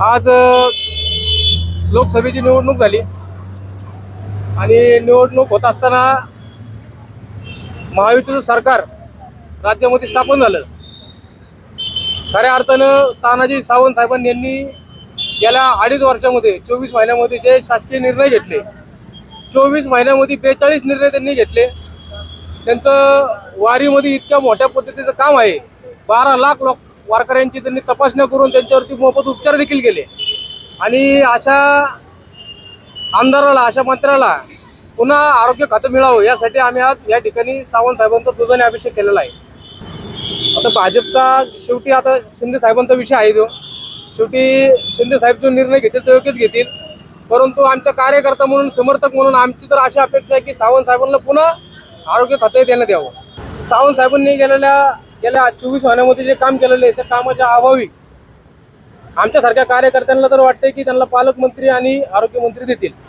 आज लोकसभेची निवडणूक झाली आणि निवडणूक होत असताना महायुतीचं सरकार राज्यामध्ये स्थापन झालं. खऱ्या अर्थानं तानाजी सावंत साहेबांनी गेल्या 2.5 वर्षामध्ये 24 महिन्यामध्ये जे शासकीय निर्णय घेतले, 24 महिन्यामध्ये 42 निर्णय त्यांनी घेतले. त्यांचं वारीमध्ये इतक्या मोठ्या पद्धतीचं काम आहे. 12 लाख वारकऱ्यांची त्यांनी तपासण्या करून त्यांच्यावरती मोफत उपचार देखील केले. आणि अशा आमदाराला, अशा मंत्र्याला पुन्हा आरोग्य खातं मिळावं यासाठी आम्ही आज या ठिकाणी सावंत साहेबांचा दुधाने अभिषेक केलेला आहे. आता भाजपचा शेवटी आता शिंदे साहेबांचा विषय आहे. तो शेवटी शिंदे साहेब जो निर्णय घेतील तो योग्यच घेतील. परंतु आमचा कार्यकर्ता म्हणून, समर्थक म्हणून आमची तर अशी अपेक्षा आहे की सावंत साहेबांना पुन्हा आरोग्य खातं देण्यात यावं. सावंत साहेबांनी गेल्या 24 महिन्यामध्ये जे काम केलेलं आहे त्या कामाच्या अभावी आमच्यासारख्या कार्यकर्त्यांना तर वाटतंय की त्यांना पालकमंत्री आणि आरोग्यमंत्री देतील.